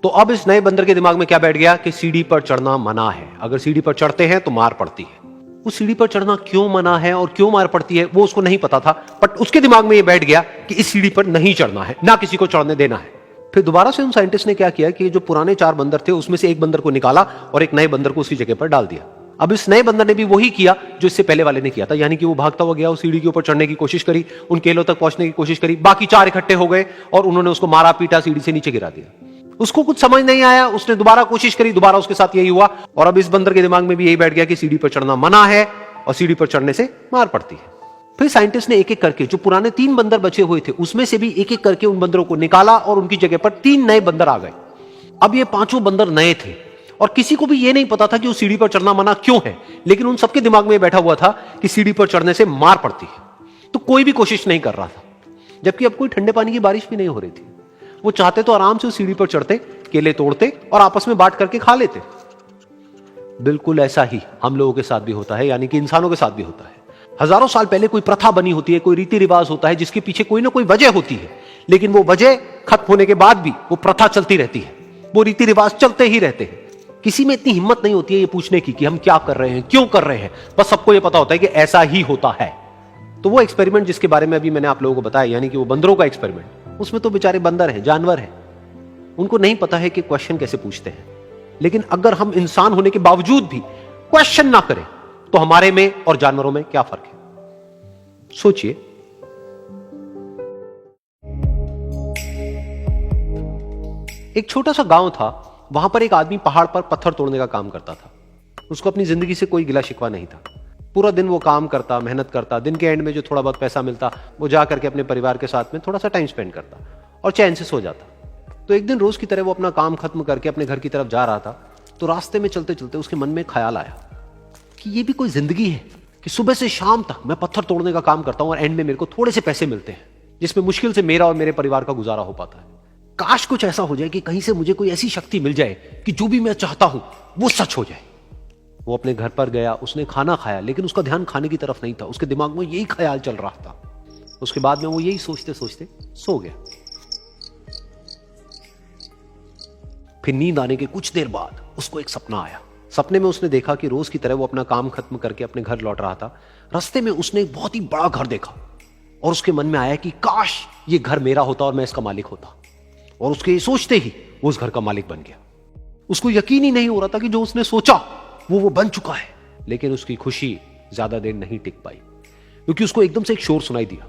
तो अब इस नए बंदर के दिमाग में क्या बैठ गया कि सीढ़ी पर चढ़ना मना है, अगर सीढ़ी पर चढ़ते हैं तो मार पड़ती है। उस सीढ़ी पर चढ़ना क्यों मना है और क्यों मार पड़ती है वो उसको नहीं पता था, बट उसके दिमाग में ये बैठ गया कि इस सीढ़ी पर नहीं चढ़ना है, ना किसी को चढ़ने देना है। फिर दोबारा से उन साइंटिस्ट ने क्या किया कि जो पुराने 4 बंदर थे उसमें से एक बंदर को निकाला और एक नए बंदर को उसी जगह पर डाल दिया। अब इस नए बंदर ने भी वही किया जो इससे पहले वाले ने किया था, यानी कि वो भागता हुआ गया, उस सीढ़ी के ऊपर चढ़ने की कोशिश करी, उन केलों तक पहुंचने की कोशिश करी, बाकी 4 इकट्ठे हो गए और उन्होंने उसको मारा पीटा, सीढ़ी से नीचे गिरा दिया। उसको कुछ समझ नहीं आया, उसने दोबारा कोशिश करी, दोबारा उसके साथ यही हुआ। और अब इस बंदर के दिमाग में भी यही बैठ गया कि सीढ़ी पर चढ़ना मना है और सीढ़ी पर चढ़ने से मार पड़ती है। फिर साइंटिस्ट ने एक एक करके जो पुराने 3 बंदर बचे हुए थे उसमें से भी एक एक करके उन बंदरों को निकाला और उनकी जगह पर 3 नए बंदर आ गए। अब ये 5 बंदर नए थे और किसी को भी ये नहीं पता था कि उस सीढ़ी पर चढ़ना मना क्यों है, लेकिन उन सबके दिमाग में बैठा हुआ था कि सीढ़ी पर चढ़ने से मार पड़ती है। तो कोई भी कोशिश नहीं कर रहा था, जबकि अब कोई ठंडे पानी की बारिश भी नहीं हो रही थी। वो चाहते तो आराम से उस सीढ़ी पर चढ़ते, केले तोड़ते और आपस में बांट करके खा लेते। बिल्कुल ऐसा ही हम लोगों के साथ भी होता है, यानी कि इंसानों के साथ भी होता है। हजारों साल पहले कोई प्रथा बनी होती है, कोई रीति रिवाज होता है जिसके पीछे कोई ना कोई वजह होती है, लेकिन वो वजह खत्म होने के बाद भी वो प्रथा चलती रहती है, वो रीति रिवाज चलते ही रहते हैं। किसी में इतनी हिम्मत नहीं होती है ये पूछने की कि हम क्या कर रहे हैं, क्यों कर रहे हैं, बस सबको ये पता होता है कि ऐसा ही होता है। तो वो एक्सपेरिमेंट जिसके बारे में अभी मैंने आप लोगों को बताया, यानी कि वो बंदरों का एक्सपेरिमेंट, उसमें तो बेचारे बंदर हैं, जानवर हैं, उनको नहीं पता है कि क्वेश्चन कैसे पूछते हैं। लेकिन अगर हम इंसान होने के बावजूद भी क्वेश्चन ना करें तो हमारे में और जानवरों में क्या फर्क है? सोचिए। एक छोटा सा गांव था, वहां पर एक आदमी पहाड़ पर पत्थर तोड़ने का काम करता था। उसको अपनी जिंदगी से कोई गिला शिकवा नहीं था। पूरा दिन वो काम करता, मेहनत करता, दिन के एंड में जो थोड़ा बहुत पैसा मिलता वो जा करके अपने परिवार के साथ में थोड़ा सा टाइम स्पेंड करता और चैन से सो जाता। तो एक दिन रोज की तरह वो अपना काम खत्म करके अपने घर की तरफ जा रहा था, तो रास्ते में चलते चलते उसके मन में ख्याल आया कि ये भी कोई जिंदगी है कि सुबह से शाम तक मैं पत्थर तोड़ने का काम करता हूं और एंड में मेरे को थोड़े से पैसे मिलते हैं, जिसमें मुश्किल से मेरा और मेरे परिवार का गुजारा हो पाता है। काश कुछ ऐसा हो जाए कि कहीं से मुझे कोई ऐसी शक्ति मिल जाए कि जो भी मैं चाहता हूं वो सच हो जाए। वो अपने घर पर गया, उसने खाना खाया, लेकिन उसका ध्यान खाने की तरफ नहीं था, उसके दिमाग में यही ख्याल चल रहा था। उसके बाद में वो यही सोचते सोचते सो गया। फिर नींद आने के कुछ देर बाद उसको एक सपना आया। सपने में उसने देखा कि रोज की तरह वो अपना काम खत्म करके अपने घर लौट रहा था। रास्ते में उसने एक बहुत ही बड़ा घर देखा और उसके मन में आया कि काश ये घर मेरा होता और मैं इसका मालिक होता। और उसके सोचते ही वो उस घर का मालिक बन गया। उसको यकीन ही नहीं हो रहा था कि जो उसने सोचा वो बन चुका है। लेकिन उसकी खुशी ज्यादा देर नहीं टिक पाई, क्योंकि उसको एकदम से एक शोर सुनाई दिया।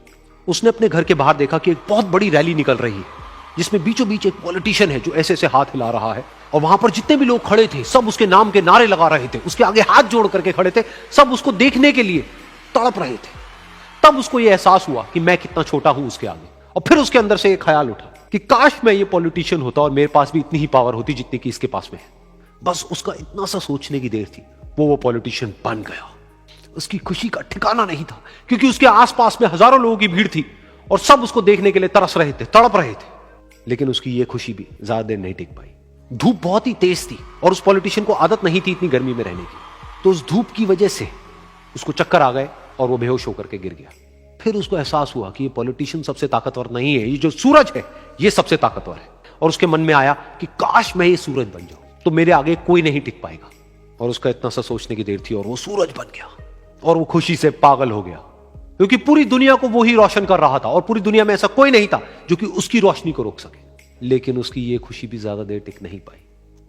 उसने अपने घर के बाहर देखा कि एक बहुत बड़ी रैली निकल रही है, जिसमें बीचों बीच एक पॉलिटिशियन है जो ऐसे ऐसे हाथ हिला रहा है, और वहां पर जितने भी लोग खड़े थे सब उसके नाम के नारे लगा रहे थे, उसके आगे हाथ जोड़ करके खड़े थे, सब उसको देखने के लिए तड़प रहे थे। तब उसको यह एहसास हुआ कि मैं कितना छोटा हूं उसके आगे। और फिर उसके अंदर से एक ख्याल उठा कि काश मैं ये पॉलिटिशियन होता और मेरे पास भी इतनी ही पावर होती जितनी कि इसके पास में है। बस उसका इतना सा सोचने की देर थी, वो पॉलिटिशियन बन गया। उसकी खुशी का ठिकाना नहीं था, क्योंकि उसके आसपास में हजारों लोगों की भीड़ थी और सब उसको देखने के लिए तरस रहे थे, तड़प रहे थे। लेकिन उसकी ये खुशी भी ज्यादा देर नहीं टिक पाई। धूप बहुत ही तेज थी और उस पॉलिटिशियन को आदत नहीं थी इतनी गर्मी में रहने की, तो उस धूप की वजह से उसको चक्कर आ गए और वो बेहोश होकर के गिर गया। फिर उसको एहसास हुआ कि ये पॉलिटिशियन सबसे ताकतवर नहीं है, ये जो सूरज है ये सबसे ताकतवर है। और उसके मन में आया कि काश मैं ये सूरज बन जाऊं तो मेरे आगे कोई नहीं टिक पाएगा। और उसका इतना सा सोचने की देर थी और वो सूरज बन गया और वो खुशी से पागल हो गया, क्योंकि पूरी दुनिया को वो ही रोशन कर रहा था और पूरी दुनिया में ऐसा कोई नहीं था जो कि उसकी रोशनी को रोक सके। लेकिन उसकी ये खुशी भी ज्यादा देर टिक नहीं पाई,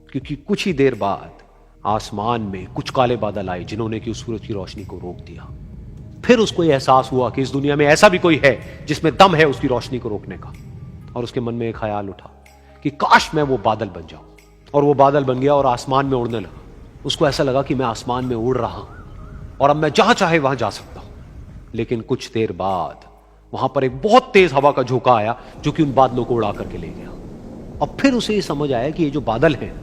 क्योंकि कुछ ही देर बाद आसमान में कुछ काले बादल आए जिन्होंने कि उस सूरज की रोशनी को रोक दिया। फिर उसको यह एहसास हुआ कि इस दुनिया में ऐसा भी कोई है जिसमें दम है उसकी रोशनी को रोकने का। और उसके मन में एक ख्याल उठा कि काश मैं वो बादल बन जाऊं। और वो बादल बन गया और आसमान में उड़ने लगा। उसको ऐसा लगा कि मैं आसमान में उड़ रहा हूं और अब मैं जहां चाहे वहां जा सकता हूं। लेकिन कुछ देर बाद वहां पर एक बहुत तेज हवा का झोंका आया जो कि उन बादलों को उड़ा करके ले गया। और फिर उसे ये समझ आया कि ये जो बादल हैं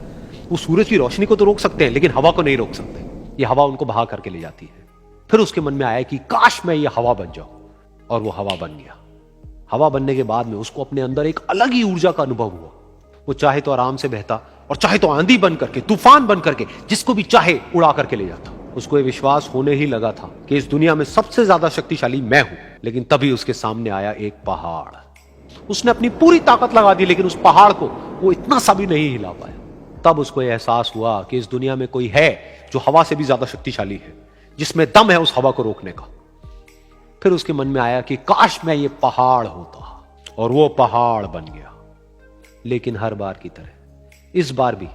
वो सूरज की रोशनी को तो रोक सकते हैं, लेकिन हवा को नहीं रोक सकते। ये हवा उनको बहा करके ले जाती है। फिर उसके मन में आया कि काश मैं ये हवा बन जाऊं, और वो हवा बन गया। हवा बनने के बाद में उसको अपने अंदर एक अलग ही ऊर्जा का अनुभव हुआ। वो चाहे तो आराम से बहता और चाहे तो आंधी बन करके, तूफान बन करके, जिसको भी चाहे उड़ा करके ले जाता। उसको ये विश्वास होने ही लगा था कि इस दुनिया में सबसे ज्यादा शक्तिशाली मैं हूं। लेकिन तभी उसके सामने आया एक पहाड़। उसने अपनी पूरी ताकत लगा दी, लेकिन उस पहाड़ को वो इतना सा भी नहीं हिला पाया। तब उसको यह एहसास हुआ कि इस दुनिया में कोई है जो हवा से भी ज्यादा शक्तिशाली है, जिसमें दम है उस हवा को रोकने का। फिर उसके मन में आया कि काश मैं ये पहाड़ होता, और वो पहाड़ बन गया। लेकिन हर बार की तरह इस बार भी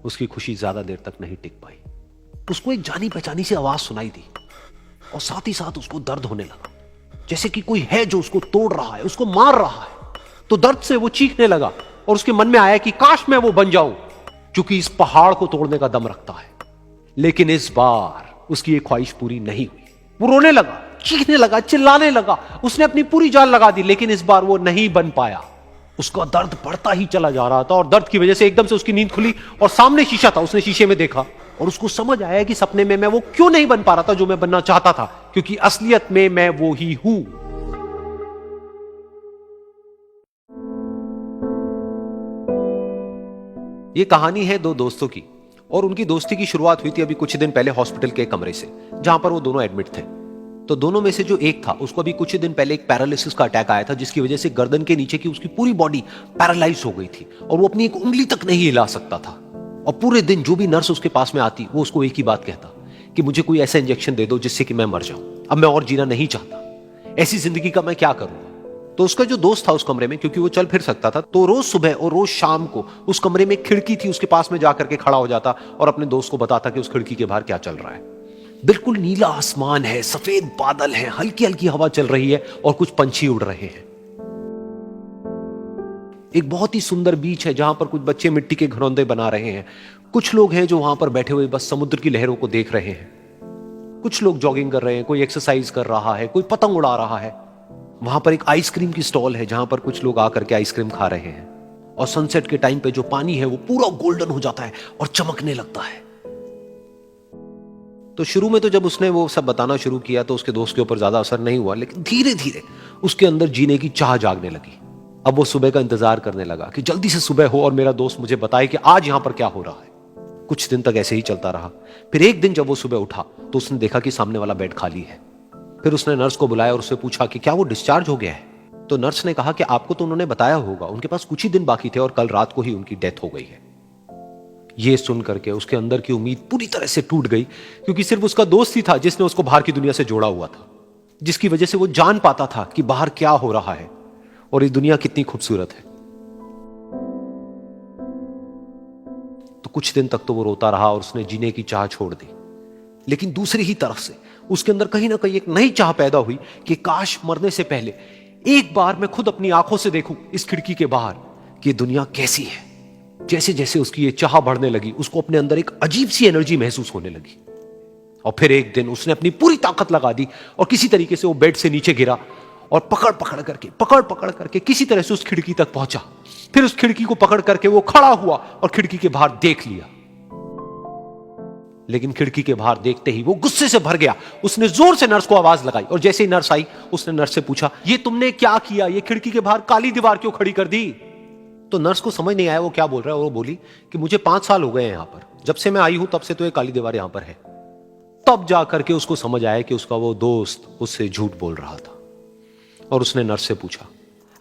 उसकी खुशी ज्यादा देर तक नहीं टिक पाई। उसको एक जानी पहचानी सी आवाज सुनाई दी और साथ ही साथ उसको दर्द होने लगा, जैसे कि कोई है जो उसको तोड़ रहा है, उसको मार रहा है। तो दर्द से वो चीखने लगा और उसके मन में आया कि काश मैं वो बन जाऊं, क्योंकि इस पहाड़ को तोड़ने का दम रखता है। लेकिन इस बार उसकी ये ख्वाहिश पूरी नहीं हुई। वो रोने लगा, चीखने लगा, चिल्लाने लगा, उसने अपनी पूरी जान लगा दी, लेकिन इस बार वो नहीं बन पाया। उसका दर्द बढ़ता ही चला जा रहा था और दर्द की वजह से एकदम से उसकी नींद खुली और सामने शीशा था। उसने शीशे में देखा और उसको समझ आया कि सपने में मैं वो क्यों नहीं बन पा रहा था जो मैं बनना चाहता था, क्योंकि असलियत में मैं वो ही हूं। ये कहानी है दो दोस्तों की, और उनकी दोस्ती की शुरुआत हुई थी अभी कुछ दिन पहले हॉस्पिटल के कमरे से, जहां पर वो दोनों एडमिट थे। तो दोनों में से जो एक था, उसको अभी कुछ दिन पहले एक पैरालिसिस का अटैक आया था, जिसकी वजह से गर्दन के नीचे की उसकी पूरी बॉडी पैरालाइज हो गई थी और वो अपनी एक उंगली तक नहीं हिला सकता था। और पूरे दिन जो भी नर्स उसके पास में आती, वो उसको एक ही बात कहता कि मुझे कोई ऐसा इंजेक्शन दे दो जिससे कि मैं मर जाऊं, अब मैं और जीना नहीं चाहता, ऐसी जिंदगी का मैं क्या करूंगा। तो उसका जो दोस्त था उस कमरे में, क्योंकि वो चल फिर सकता था, तो रोज सुबह और रोज शाम को उस कमरे में एक खिड़की थी, उसके पास में जाकर के खड़ा हो जाता और अपने दोस्त को बताता कि उस खिड़की के बाहर क्या चल रहा है। बिल्कुल नीला आसमान है, सफेद बादल है, हल्की हल्की हवा चल रही है और कुछ पंछी उड़ रहे हैं। एक बहुत ही सुंदर बीच है जहां पर कुछ बच्चे मिट्टी के घरौंदे बना रहे हैं। कुछ लोग हैं जो वहां पर बैठे हुए बस समुद्र की लहरों को देख रहे हैं। कुछ लोग जॉगिंग कर रहे हैं, कोई एक्सरसाइज कर रहा है, कोई पतंग उड़ा रहा है। वहां पर एक आइसक्रीम की स्टॉल है जहां पर कुछ लोग आकर के आइसक्रीम खा रहे हैं। और सनसेट के टाइम पे जो पानी है वो पूरा गोल्डन हो जाता है और चमकने लगता है। तो शुरू में तो जब उसने वो सब बताना शुरू किया तो उसके दोस्त के ऊपर ज्यादा असर नहीं हुआ, लेकिन धीरे धीरे उसके अंदर जीने की चाह जागने लगी। अब वो सुबह का इंतजार करने लगा कि जल्दी से सुबह हो और मेरा दोस्त मुझे बताए कि आज यहां पर क्या हो रहा है। कुछ दिन तक ऐसे ही चलता रहा। फिर एक दिन जब वो सुबह उठा तो उसने देखा कि सामने वाला बेड खाली है। फिर उसने नर्स को बुलाया और उससे पूछा कि क्या वो डिस्चार्ज हो गया है। तो नर्स ने कहा कि आपको तो उन्होंने बताया होगा, उनके पास कुछ ही दिन बाकी थे और कल रात को ही उनकी डेथ हो गई है। ये सुन करके उसके अंदर की उम्मीद पूरी तरह से टूट गई, क्योंकि सिर्फ उसका दोस्त ही था जिसने उसको बाहर की दुनिया से जोड़ा हुआ था, जिसकी वजह से वो जान पाता था कि बाहर क्या हो रहा है और ये दुनिया कितनी खूबसूरत है। तो कुछ दिन तक तो वो रोता रहा और उसने जीने की चाह छोड़ दी। लेकिन दूसरी ही तरफ से उसके अंदर कहीं ना कहीं एक नई चाह पैदा हुई कि काश मरने से पहले एक बार मैं खुद अपनी आंखों से देखूं इस खिड़की के बाहर कि दुनिया कैसी है। जैसे जैसे उसकी ये चाह बढ़ने लगी, उसको अपने अंदर एक अजीब सी एनर्जी महसूस होने लगी। और फिर एक दिन उसने अपनी पूरी ताकत लगा दी और किसी तरीके से वो बेड से नीचे गिरा और पकड़ पकड़ करके किसी तरह से उस खिड़की तक पहुंचा। फिर उस खिड़की को पकड़ करके वो खड़ा हुआ और खिड़की के बाहर देख लिया। लेकिन खिड़की के बाहर देखते ही वो गुस्से से भर गया। उसने जोर से नर्स को आवाज लगाई और जैसे ही नर्स आई उसने नर्स से पूछा, ये तुमने क्या किया, ये खिड़की के बाहर काली दीवार क्यों खड़ी कर दी। तो नर्स को समझ नहीं आया वो क्या बोल रहा है और वो बोली कि मुझे 5 साल हो गए हैं यहां पर, जब से मैं आई हूं तब से तो ये काली दीवार यहां पर है। तब जाकर के उसको समझ आया कि उसका वो दोस्त उससे झूठ बोल रहा था। और उसने नर्स से पूछा,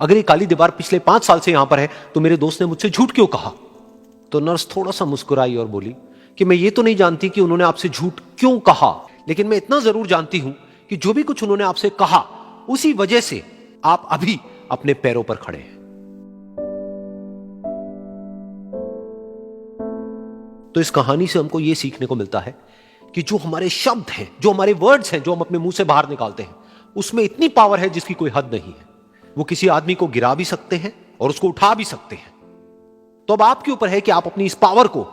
अगर ये काली दीवार पिछले 5 साल से यहां पर है तो मेरे दोस्त ने मुझसे झूठ क्यों कहा। तो नर्स थोड़ा सा मुस्कुराई और बोली कि मैं ये तो नहीं जानती कि उन्होंने आपसे झूठ क्यों कहा, लेकिन मैं इतना जरूर जानती हूं कि जो भी कुछ उन्होंने आपसे कहा उसी वजह से आप अभी अपने पैरों पर खड़े हैं। तो इस कहानी से हमको यह सीखने को मिलता है कि जो हमारे शब्द हैं, जो हमारे वर्ड्स हैं, जो हम अपने मुंह से बाहर निकालते हैं, उसमें इतनी पावर है जिसकी कोई हद नहीं है। वो किसी आदमी को गिरा भी सकते हैं और उसको उठा भी सकते हैं। तो अब आपके ऊपर है कि आप अपनी इस पावर को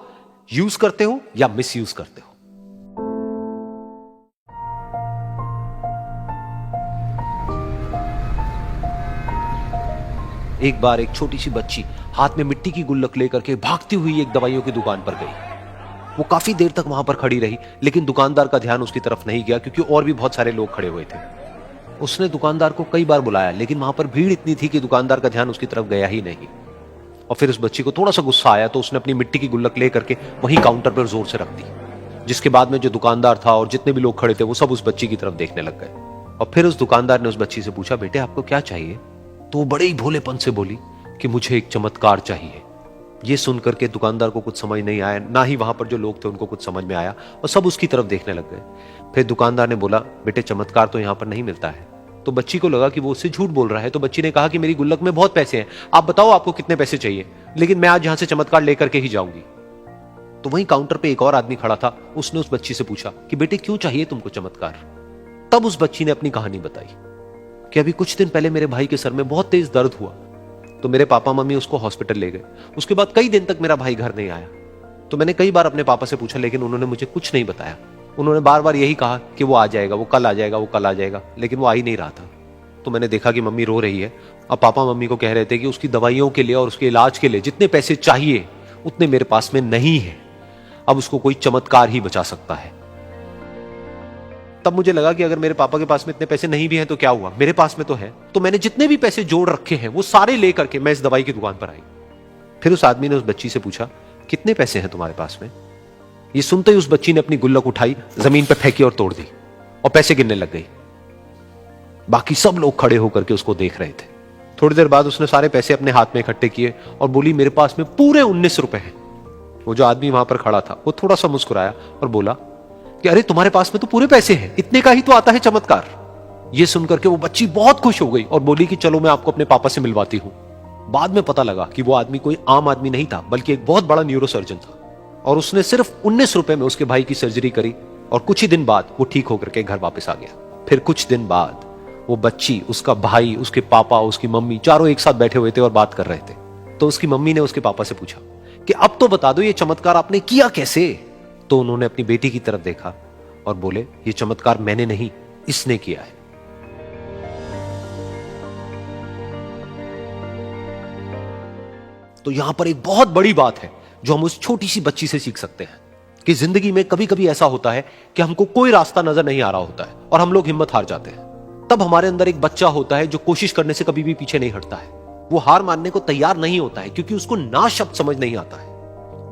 यूज करते हो या मिस यूज करते हो। एक बार एक छोटी सी बच्ची हाथ में मिट्टी की गुल्लक लेकर के भागती हुई एक दवाइयों की दुकान पर गई। वो काफी देर तक वहां पर खड़ी रही, लेकिन दुकानदार का ध्यान उसकी तरफ नहीं गया, क्योंकि और भी बहुत सारे लोग खड़े हुए थे। उसने दुकानदार को कई बार बुलाया, लेकिन वहां पर भीड़ इतनी थी कि दुकानदार का ध्यान उसकी तरफ गया ही नहीं। और फिर उस बच्ची को थोड़ा सा गुस्सा आया तो उसने अपनी मिट्टी की गुल्लक लेकर के वहीं काउंटर पर जोर से रख दी, जिसके बाद में जो दुकानदार था और जितने भी लोग खड़े थे वो सब उस बच्ची की तरफ देखने लग गए। और फिर उस दुकानदार ने उस बच्ची से पूछा, बेटे आपको क्या चाहिए। तो वो बड़े ही भोलेपन से बोली कि मुझे एक चमत्कार चाहिए। ये सुनकर के दुकानदार को कुछ समझ नहीं आया, ना ही वहां पर जो लोग थे उनको कुछ समझ में आया, और सब उसकी तरफ देखने लग गए। फिर दुकानदार ने बोला, बेटे चमत्कार तो यहां पर नहीं मिलता है। तो बच्ची को लगा कि वो उससे झूठ बोल रहा है। तो बच्ची ने कहा कि मेरी गुल्लक में बहुत पैसे हैं, आप बताओ आपको कितने पैसे चाहिए, लेकिन मैं आज यहां से चमत्कार लेकर के ही जाऊंगी। तो वहीं काउंटर पे एक और आदमी खड़ा था। उसने उस बच्ची से पूछा कि बेटे क्यों चाहिए तुमको चमत्कार। तब उस बच्ची ने अपनी कहानी बताई कि अभी कुछ दिन पहले मेरे भाई के सर में बहुत तेज दर्द हुआ तो मेरे पापा मम्मी उसको हॉस्पिटल ले गए। उसके बाद कई दिन तक मेरा भाई घर नहीं आया। तो मैंने कई बार अपने पापा से पूछा, लेकिन उन्होंने मुझे कुछ नहीं बताया। उन्होंने बार बार यही कहा कि वो आ जाएगा, वो कल आ जाएगा, वो कल आ जाएगा, लेकिन वो आ ही नहीं रहा था। तो मैंने देखा कि मम्मी रो रही है। अब पापा मम्मी को कह रहे थे कि उसकी दवाइयों के लिए और उसके इलाज के लिए जितने पैसे चाहिए उतने मेरे पास में नहीं है। अब उसको कोई चमत्कार ही बचा सकता है। तब मुझे लगा कि अगर मेरे पापा के पास में इतने पैसे नहीं भी हैं तो क्या हुआ, मेरे पास में तो है। तो मैंने जितने भी पैसे जोड़ रखे हैं वो सारे लेकर के मैं इस दवाई की दुकान पर आई। फिर उस आदमी ने उस बच्ची से पूछा, कितने पैसे हैं तुम्हारे पास में? ये सुनते ही उस बच्ची ने अपनी गुल्लक उठाई, जमीन पर फेंकी और तोड़ दी और पैसे गिनने लग गई। बाकी सब लोग खड़े होकर के उसको देख रहे थे। थोड़ी देर बाद उसने सारे पैसे अपने हाथ में इकट्ठे किए और बोली, मेरे पास में पूरे 19 रुपए हैं। वो जो आदमी वहां पर खड़ा था वो थोड़ा सा मुस्कुराया और बोला कि अरे तुम्हारे पास में तो पूरे पैसे हैं, इतने का ही तो आता है चमत्कार। ये सुनकर के वो बच्ची बहुत खुश हो गई और बोली कि चलो मैं आपको अपने पापा से मिलवाती हूं। बाद में पता लगा कि वो आदमी कोई आम आदमी नहीं था, बल्कि एक बहुत बड़ा न्यूरोसर्जन था और उसने सिर्फ 19 रुपए में उसके भाई की सर्जरी करी और कुछ ही दिन बाद वो ठीक होकर के घर वापस आ गया। फिर कुछ दिन बाद वो बच्ची, उसका भाई, उसके पापा, उसकी मम्मी चारों एक साथ बैठे हुए थे और बात कर रहे थे। तो उसकी मम्मी ने उसके पापा से पूछा कि अब तो बता दो ये चमत्कार आपने किया कैसे? तो उन्होंने अपनी बेटी की तरफ देखा और बोले, ये चमत्कार मैंने नहीं, इसने किया है। तो यहां पर एक बहुत बड़ी बात है जो हम उस छोटी सी बच्ची से सीख सकते हैं कि जिंदगी में कभी कभी ऐसा होता है कि हमको कोई रास्ता नजर नहीं आ रहा होता है और हम लोग हिम्मत हार जाते हैं। तब हमारे अंदर एक बच्चा होता है जो कोशिश करने से कभी भी पीछे नहीं हटता है। वो हार मानने को तैयार नहीं होता है क्योंकि उसको ना शब्द समझ नहीं आता है।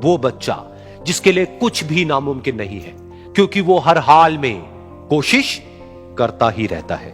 वो बच्चा जिसके लिए कुछ भी नामुमकिन नहीं है, क्योंकि वो हर हाल में कोशिश करता ही रहता है।